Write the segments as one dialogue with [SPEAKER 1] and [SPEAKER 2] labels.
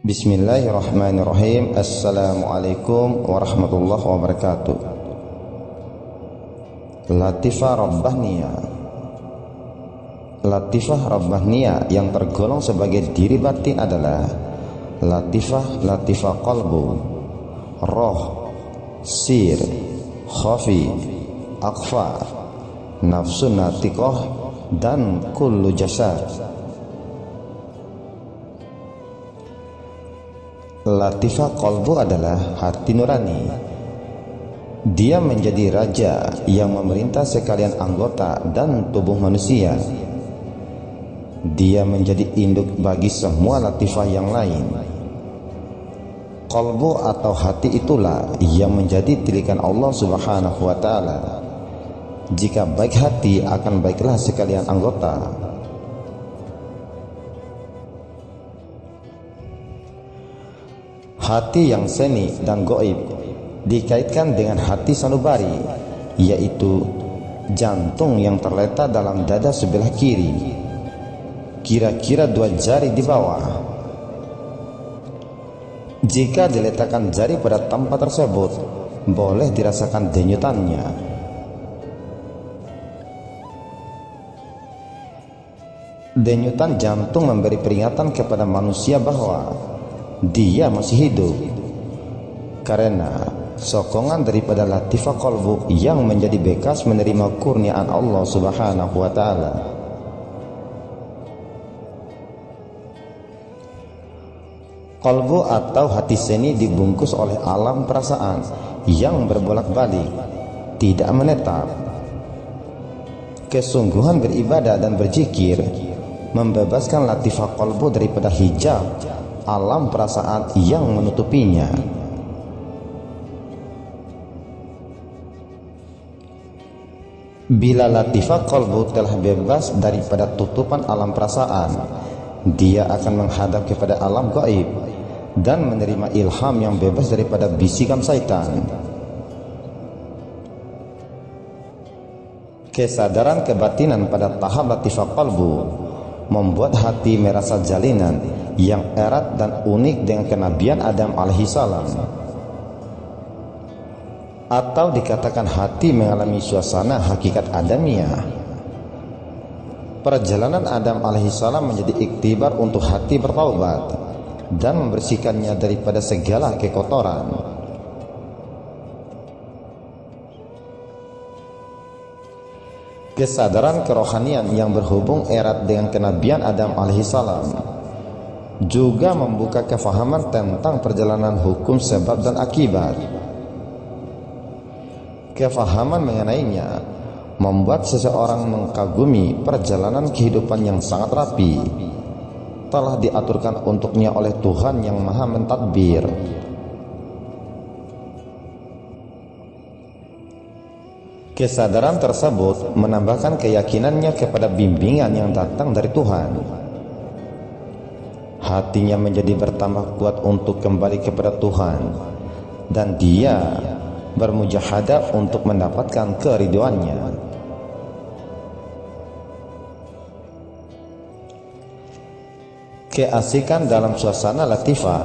[SPEAKER 1] Bismillahirrahmanirrahim. Assalamualaikum warahmatullahi wabarakatuh. Latifah Rabbaniyah. Latifah Rabbaniyah yang tergolong sebagai diri batin adalah latifah qalbu, roh, sir, khafi, akhfa, nafsu natiqah, dan kullu jasad. Latifah qalbu adalah hati nurani. Dia menjadi raja yang memerintah sekalian anggota dan tubuh manusia. Dia menjadi induk bagi semua latifah yang lain. Qalbu atau hati itulah yang menjadi tilikan Allah Subhanahu wa ta'ala. Jika baik hati, akan baiklah sekalian anggota. Hati yang seni dan goib dikaitkan dengan hati sanubari, yaitu jantung yang terletak dalam dada sebelah kiri, kira-kira 2 jari di bawah. Jika diletakkan jari pada tempat tersebut, boleh dirasakan denyutannya. Denyutan jantung memberi peringatan kepada manusia bahwa dia masih hidup, karena sokongan daripada latifah qalbu yang menjadi bekas menerima kurniaan Allah Subhanahu wa ta'ala. Qalbu atau hati seni dibungkus oleh alam perasaan yang berbolak-balik, tidak menetap. Kesungguhan beribadah dan berzikir membebaskan latifah qalbu daripada hijab alam perasaan yang menutupinya. Bila latifah qalbu telah bebas daripada tutupan alam perasaan, dia akan menghadap kepada alam gaib dan menerima ilham yang bebas daripada bisikan syaitan. Kesadaran kebatinan pada tahap latifah qalbu membuat hati merasa jalinan yang erat dan unik dengan kenabian Adam alaihissalam, atau dikatakan hati mengalami suasana hakikat Adamiyah. Perjalanan Adam alaihissalam menjadi iktibar untuk hati bertaubat dan membersihkannya daripada segala kekotoran. Kesadaran kerohanian yang berhubung erat dengan kenabian Adam alaihissalam juga membuka kefahaman tentang perjalanan hukum sebab dan akibat. Kefahaman mengenainya membuat seseorang mengagumi perjalanan kehidupan yang sangat rapi telah diaturkan untuknya oleh Tuhan yang Maha Mentadbir. Kesadaran tersebut menambahkan keyakinannya kepada bimbingan yang datang dari Tuhan. Hatinya menjadi bertambah kuat untuk kembali kepada Tuhan, dan dia bermujahadah untuk mendapatkan keridhoannya. Keasikan dalam suasana latifah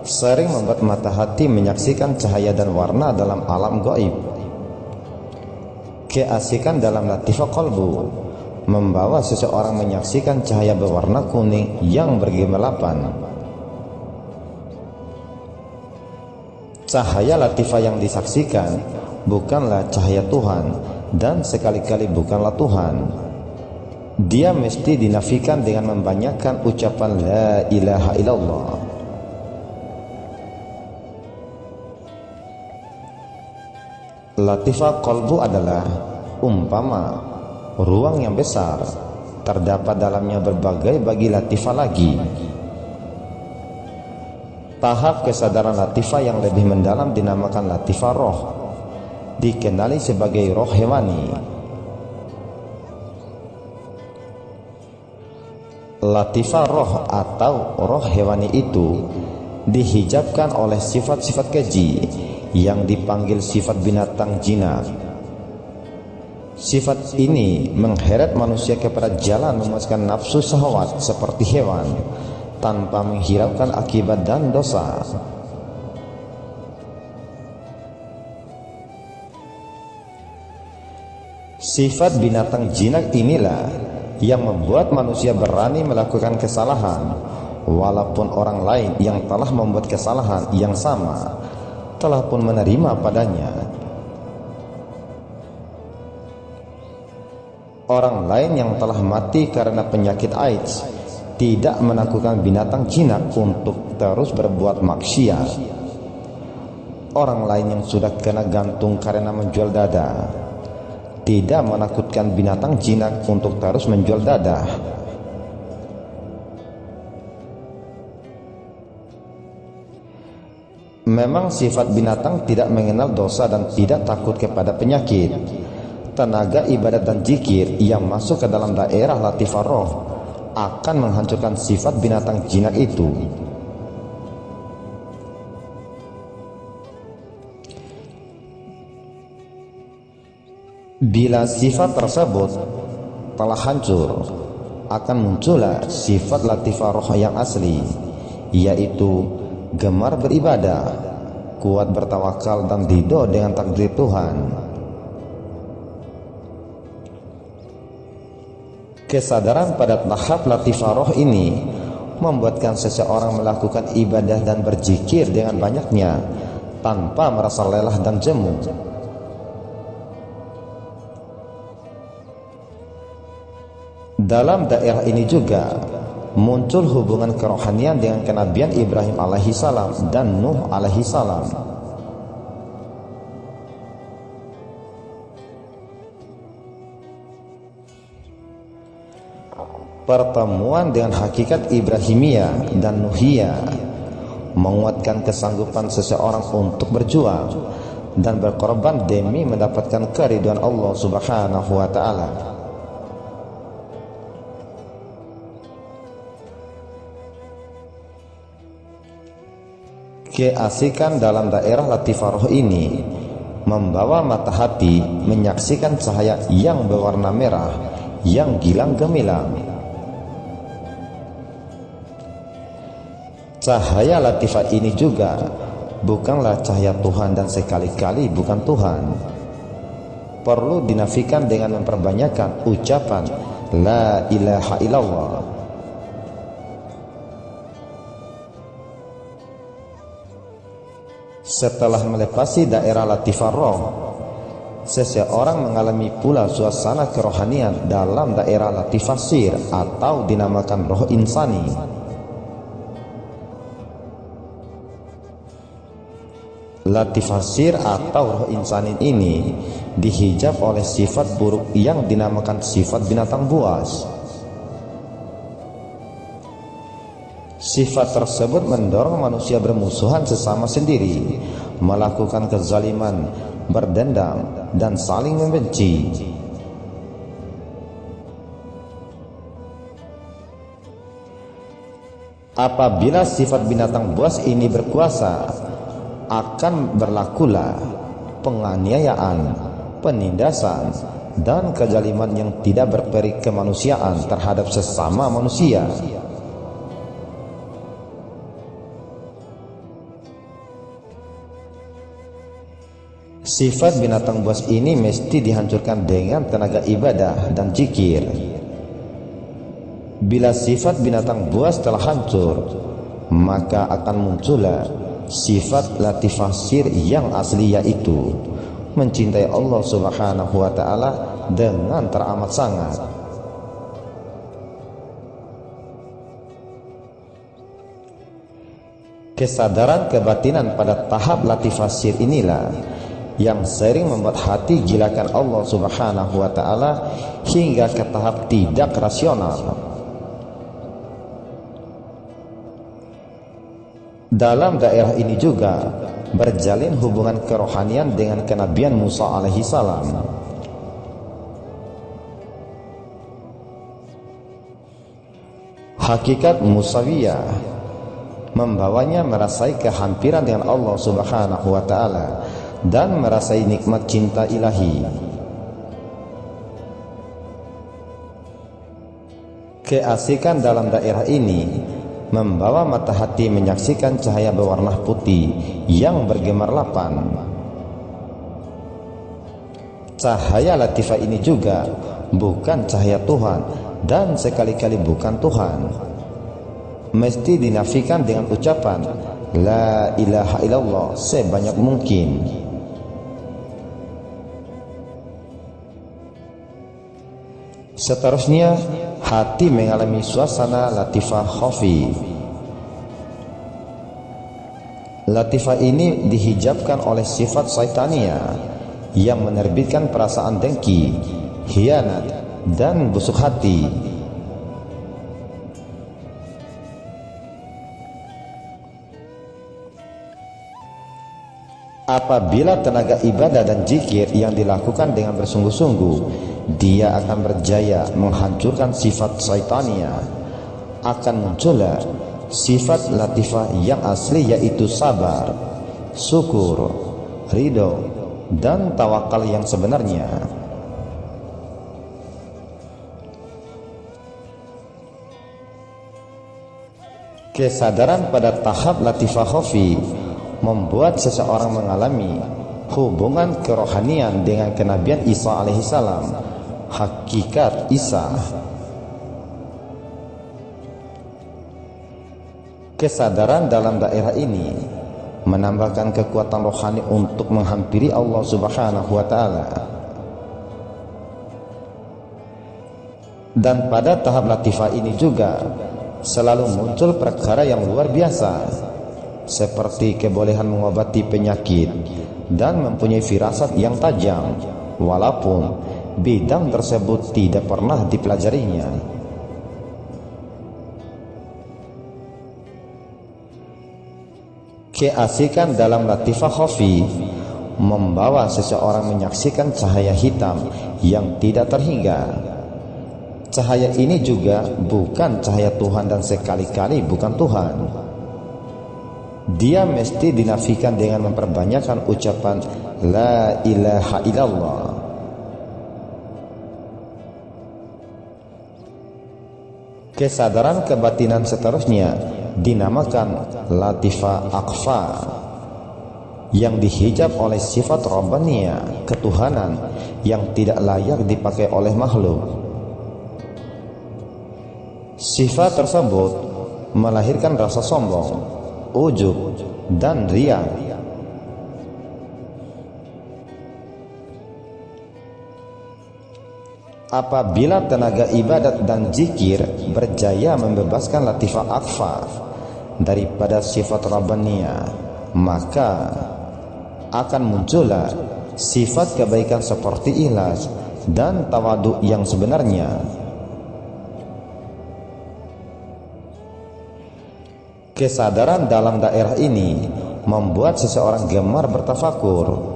[SPEAKER 1] sering membuat mata hati menyaksikan cahaya dan warna dalam alam gaib. Keasikan dalam latifah qalbu membawa seseorang menyaksikan cahaya berwarna kuning yang bergemelapan. Cahaya latifah yang disaksikan bukanlah cahaya Tuhan, dan sekali-kali bukanlah Tuhan. Dia mesti dinafikan dengan membanyakkan ucapan la ilaha illallah. Latifah qalbu adalah umpama ruang yang besar, terdapat dalamnya berbagai bagi latifah lagi. Tahap kesadaran latifah yang lebih mendalam dinamakan latifah roh, dikenali sebagai roh hewani. Latifah roh atau roh hewani itu dihijabkan oleh sifat-sifat keji yang dipanggil sifat binatang jinak. Sifat ini mengheret manusia kepada jalan memuaskan nafsu syahwat seperti hewan, tanpa menghiraukan akibat dan dosa. Sifat binatang jinak inilah yang membuat manusia berani melakukan kesalahan, walaupun orang lain yang telah membuat kesalahan yang sama telah pun menerima padanya. Orang lain yang telah mati karena penyakit AIDS tidak menakutkan binatang jinak untuk terus berbuat maksiat. Orang lain yang sudah kena gantung karena menjual dada tidak menakutkan binatang jinak untuk terus menjual dada. Memang sifat binatang tidak mengenal dosa dan tidak takut kepada penyakit. Tenaga ibadat dan zikir yang masuk ke dalam daerah latifah roh akan menghancurkan sifat binatang jinak itu. Bila sifat tersebut telah hancur, akan muncullah sifat latifah roh yang asli, yaitu gemar beribadah, kuat bertawakal dan ridho dengan takdir Tuhan. Kesadaran pada tahap latifah roh ini membuatkan seseorang melakukan ibadah dan berzikir dengan banyaknya tanpa merasa lelah dan jemu. Dalam daerah ini juga muncul hubungan kerohanian dengan kenabian Ibrahim alaihissalam dan Nuh alaihissalam. Pertemuan dengan hakikat Ibrahimiyah dan Nuhiyah menguatkan kesanggupan seseorang untuk berjuang dan berkorban demi mendapatkan keridhaan Allah Subhanahu wa taala. Keasikan dalam daerah latifah roh ini membawa mata hati menyaksikan cahaya yang berwarna merah yang gilang gemilang. Cahaya latifah ini juga bukanlah cahaya Tuhan dan sekali-kali bukan Tuhan. Perlu dinafikan dengan memperbanyakkan ucapan La ilaha illallah. Setelah melepasi daerah latifah roh, seseorang mengalami pula suasana kerohanian dalam daerah latifah sir atau dinamakan roh insani. Latifah sir atau roh insani ini dihijab oleh sifat buruk yang dinamakan sifat binatang buas. Sifat tersebut mendorong manusia bermusuhan sesama sendiri, melakukan kezaliman, berdendam, dan saling membenci. Apabila sifat binatang buas ini berkuasa, akan berlakulah penganiayaan, penindasan, dan kezaliman yang tidak berperi kemanusiaan terhadap sesama manusia. Sifat binatang buas ini mesti dihancurkan dengan tenaga ibadah dan zikir. Bila sifat binatang buas telah hancur, maka akan muncullah sifat latifah sir yang asli, yaitu mencintai Allah Subhanahu wa taala dengan teramat sangat. Kesadaran kebatinan pada tahap latifah sir inilah yang sering membuat hati gilakan Allah Subhanahu wa taala hingga ke tahap tidak rasional. Dalam daerah ini juga berjalin hubungan kerohanian dengan kenabian Musa alaihissalam. Hakikat Musawiyah membawanya merasai kehampiran dengan Allah Subhanahu wa taala dan merasai nikmat cinta ilahi. Keasikan dalam daerah ini membawa mata hati menyaksikan cahaya berwarna putih yang bergemerlapan. Cahaya latifah ini juga bukan cahaya Tuhan dan sekali-kali bukan Tuhan. Mesti dinafikan dengan ucapan La ilaha illallah sebanyak mungkin. Seterusnya, hati mengalami suasana latifah khafi. Latifah ini dihijabkan oleh sifat syaitania yang menerbitkan perasaan dengki, khianat, dan busuk hati. Apabila tenaga ibadah dan zikir yang dilakukan dengan bersungguh-sungguh, dia akan berjaya menghancurkan sifat syaitania. Akan muncullah sifat latifah yang asli, yaitu sabar, syukur, ridho, dan tawakal yang sebenarnya. Kesadaran pada tahap latifah khafi membuat seseorang mengalami hubungan kerohanian dengan kenabian Isa alaihissalam, hakikat Isa. Kesadaran dalam daerah ini menambahkan kekuatan rohani untuk menghampiri Allah Subhanahu wa Ta'ala. Dan pada tahap latifah ini juga selalu muncul perkara yang luar biasa, seperti kebolehan mengobati penyakit dan mempunyai firasat yang tajam, walaupun bidang tersebut tidak pernah dipelajarinya. Keasikan dalam latifah khafi membawa seseorang menyaksikan cahaya hitam yang tidak terhingga. Cahaya ini juga bukan cahaya Tuhan dan sekali-kali bukan Tuhan. Dia mesti dinafikan dengan memperbanyakkan ucapan La ilaha illallah. Kesadaran kebatinan seterusnya dinamakan latifah akhfa, yang dihijab oleh sifat Rabbaniyah, ketuhanan yang tidak layak dipakai oleh makhluk. Sifat tersebut melahirkan rasa sombong, ujub, dan riya. Apabila tenaga ibadat dan zikir berjaya membebaskan latifah akhfa daripada sifat Rabbaniyah, maka akan muncullah sifat kebaikan seperti ikhlas dan tawadhu yang sebenarnya. Kesadaran dalam daerah ini membuat seseorang gemar bertafakur.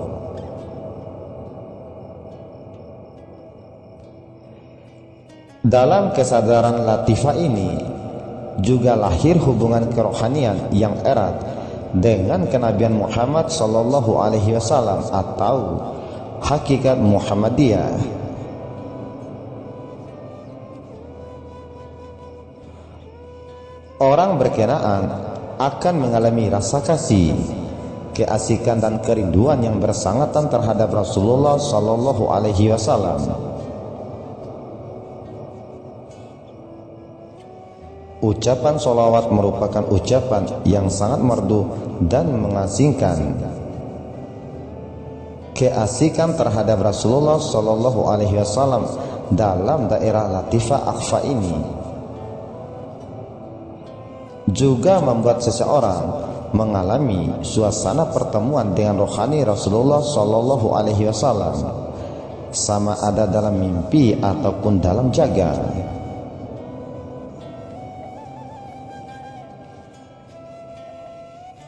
[SPEAKER 1] Dalam kesadaran latifah ini juga lahir hubungan kerohanian yang erat dengan kenabian Muhammad sallallahu alaihi wasallam atau hakikat Muhammadiyah. Orang berkenaan akan mengalami rasa kasih, keasikan dan kerinduan yang bersangatan terhadap Rasulullah sallallahu alaihi wasallam. Ucapan sholawat merupakan ucapan yang sangat merdu dan mengasingkan. Keasikan terhadap Rasulullah sallallahu alaihi wasallam dalam daerah latifah akhfa ini juga membuat seseorang mengalami suasana pertemuan dengan rohani Rasulullah sallallahu alaihi wasallam, sama ada dalam mimpi ataupun dalam jaga.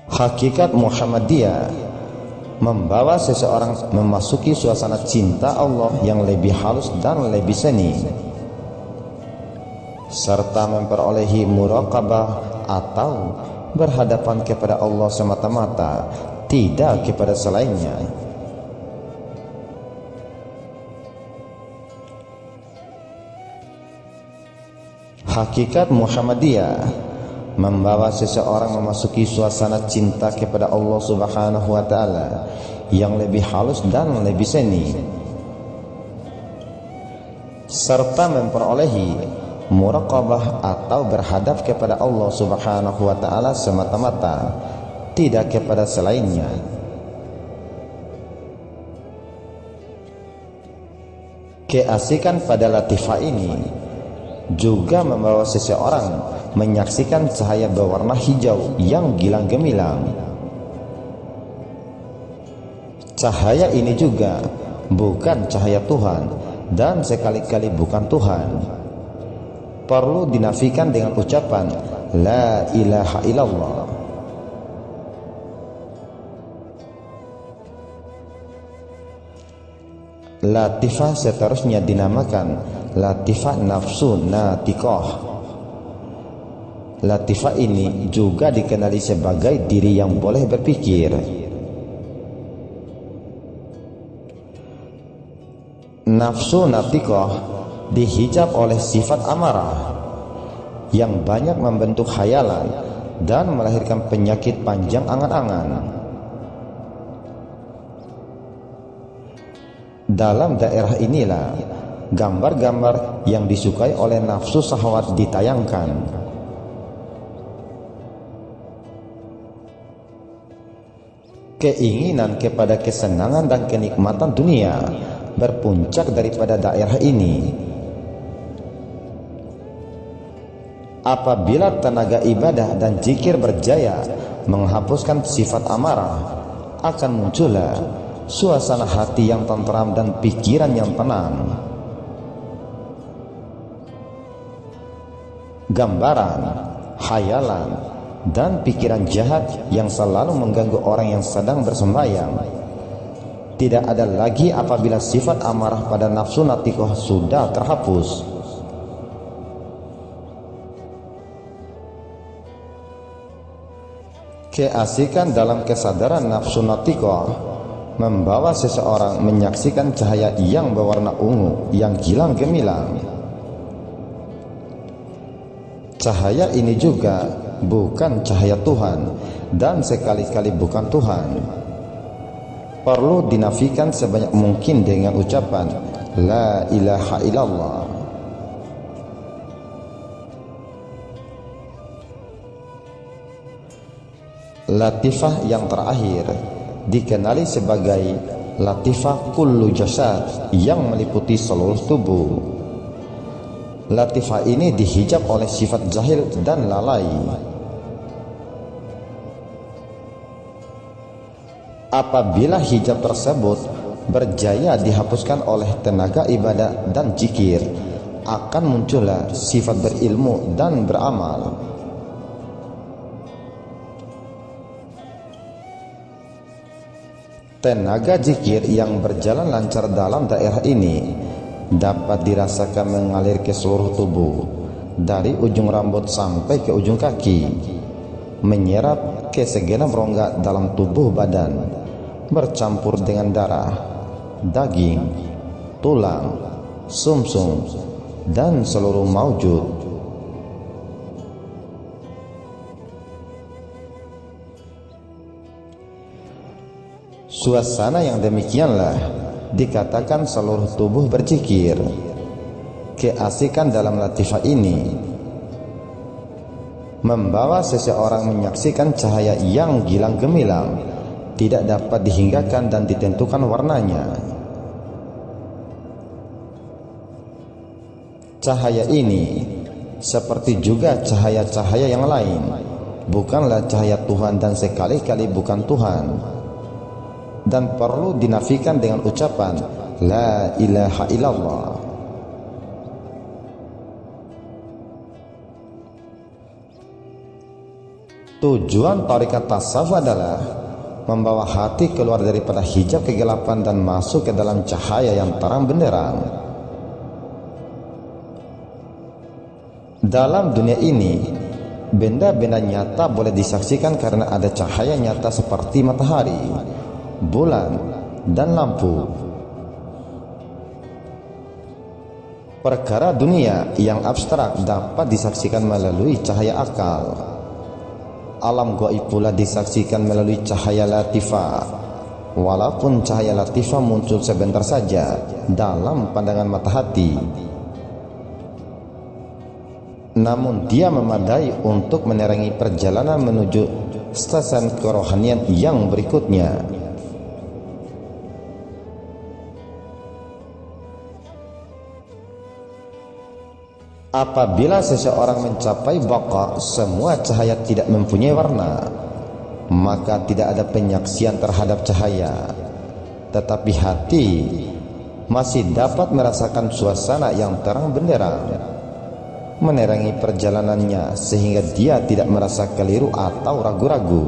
[SPEAKER 1] Hakikat Muhammadiyah membawa seseorang memasuki suasana cinta Allah yang lebih halus dan lebih seni, serta memperolehi muraqabah atau berhadapan kepada Allah semata-mata, tidak kepada selainnya. Hakikat Muhammadiyah membawa seseorang memasuki suasana cinta kepada Allah Subhanahu wa taala yang lebih halus dan lebih seni, serta memperolehi muraqabah atau berhadap kepada Allah Subhanahu wa taala semata-mata, tidak kepada selainnya. Keasikan pada latifah ini juga membawa seseorang menyaksikan cahaya berwarna hijau yang gilang gemilang. Cahaya ini juga bukan cahaya Tuhan dan sekali-kali bukan Tuhan. Perlu dinafikan dengan ucapan La ilaha illallah. Latifah seterusnya dinamakan latifah nafsu natiqah. Latifah ini juga dikenali sebagai diri yang boleh berpikir. Nafsu natiqah dihijab oleh sifat amarah yang banyak membentuk khayalan dan melahirkan penyakit panjang angan-angan. Dalam daerah inilah gambar-gambar yang disukai oleh nafsu syahwat ditayangkan. Keinginan kepada kesenangan dan kenikmatan dunia berpuncak daripada daerah ini. Apabila tenaga ibadah dan zikir berjaya menghapuskan sifat amarah, akan muncullah suasana hati yang tentram dan pikiran yang tenang. Gambaran, khayalan, dan pikiran jahat yang selalu mengganggu orang yang sedang bersembahyang tidak ada lagi apabila sifat amarah pada nafsu natiqah sudah terhapus. Keasikan dalam kesadaran nafsu natiqah membawa seseorang menyaksikan cahaya yang berwarna ungu yang gilang gemilang. Cahaya ini juga bukan cahaya Tuhan dan sekali-kali bukan Tuhan. Perlu dinafikan sebanyak mungkin dengan ucapan La ilaha illallah. Latifah yang terakhir dikenali sebagai latifah kullu jasad yang meliputi seluruh tubuh. Latifah ini dihijab oleh sifat jahil dan lalai. Apabila hijab tersebut berjaya dihapuskan oleh tenaga ibadah dan zikir, akan muncullah sifat berilmu dan beramal. Tenaga zikir yang berjalan lancar dalam daerah ini dapat dirasakan mengalir ke seluruh tubuh, dari ujung rambut sampai ke ujung kaki, menyerap ke segenap rongga dalam tubuh badan, bercampur dengan darah, daging, tulang, sumsum, dan seluruh maujud. Suasana yang demikianlah dikatakan seluruh tubuh berzikir. Keasikan dalam latifah ini membawa seseorang menyaksikan cahaya yang gilang gemilang, tidak dapat dihinggakan dan ditentukan warnanya. Cahaya ini seperti juga cahaya-cahaya yang lain, bukanlah cahaya Tuhan dan sekali-kali bukan Tuhan, dan perlu dinafikan dengan ucapan La ilaha illallah. Tujuan tarikat tasawuf adalah membawa hati keluar daripada hijab kegelapan dan masuk ke dalam cahaya yang terang benderang. Dalam dunia ini, benda-benda nyata boleh disaksikan karena ada cahaya nyata seperti matahari, bulan, dan lampu. Perkara dunia yang abstrak dapat disaksikan melalui cahaya akal. alam gaib pula disaksikan melalui cahaya latifah. Walaupun cahaya latifah muncul sebentar saja dalam pandangan mata hati, namun dia memadai untuk menerangi perjalanan menuju stasiun kerohanian yang berikutnya. Apabila seseorang mencapai baqa, semua cahaya tidak mempunyai warna, maka tidak ada penyaksian terhadap cahaya. Tetapi hati masih dapat merasakan suasana yang terang benderang, menerangi perjalanannya sehingga dia tidak merasa keliru atau ragu-ragu.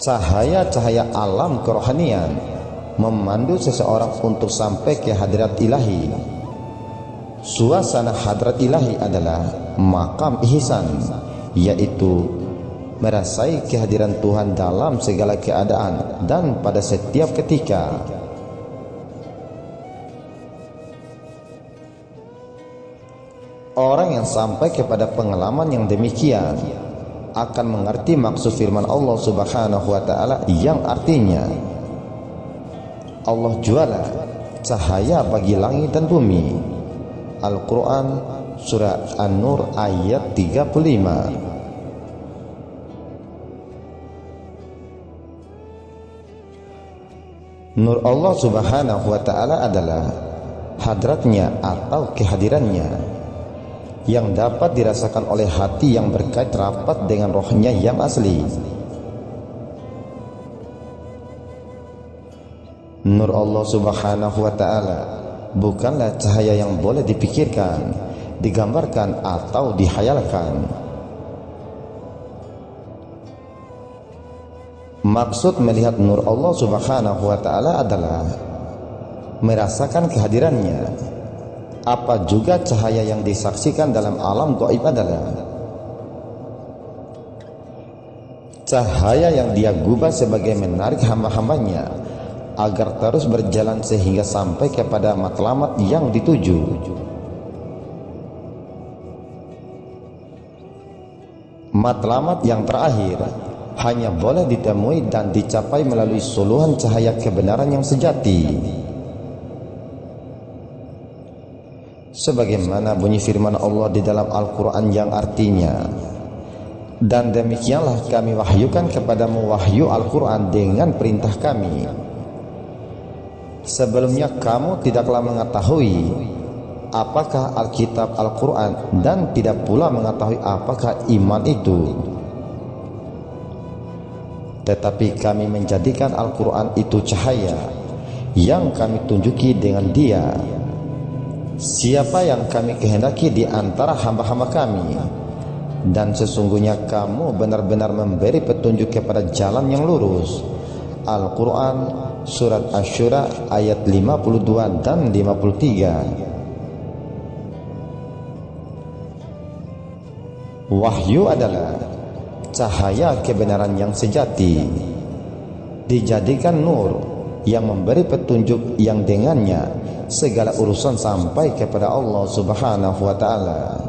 [SPEAKER 1] Cahaya-cahaya alam kerohanian memandu seseorang untuk sampai ke hadirat ilahi. Suasana hadrat ilahi adalah makam ihsan, yaitu merasai kehadiran Tuhan dalam segala keadaan dan pada setiap ketika. Orang yang sampai kepada pengalaman yang demikian akan mengerti maksud firman Allah Subhanahu wa taala yang artinya, Allah jualah cahaya bagi langit dan bumi. Al-Quran Surah An-Nur ayat 35. Nur Allah Subhanahu wa ta'ala adalah hadratnya atau kehadirannya yang dapat dirasakan oleh hati yang berkait rapat dengan rohnya yang asli. Nur Allah Subhanahu wa ta'ala bukanlah cahaya yang boleh dipikirkan, digambarkan atau dihayalkan. Maksud melihat nur Allah Subhanahu wa ta'ala adalah merasakan kehadirannya. Apa juga cahaya yang disaksikan dalam alam gaib adalah cahaya yang dia gubah sebagai menarik hamba-hambanya agar terus berjalan sehingga sampai kepada matlamat yang dituju. Matlamat yang terakhir hanya boleh ditemui dan dicapai melalui suluhan cahaya kebenaran yang sejati. Sebagaimana bunyi firman Allah di dalam Al-Quran yang artinya, dan demikianlah kami wahyukan kepadamu wahyu Al-Quran dengan perintah kami. Sebelumnya kamu tidaklah mengetahui apakah Alkitab Al-Quran dan tidak pula mengetahui apakah iman itu. Tetapi kami menjadikan Al-Quran itu cahaya yang kami tunjuki dengan dia siapa yang kami kehendaki di antara hamba-hamba kami, dan sesungguhnya kamu benar-benar memberi petunjuk kepada jalan yang lurus. Al-Quran Surat Asy-Syura ayat 52 dan 53. Wahyu adalah cahaya kebenaran yang sejati, dijadikan nur yang memberi petunjuk yang dengannya segala urusan sampai kepada Allah Subhanahu wa ta'ala.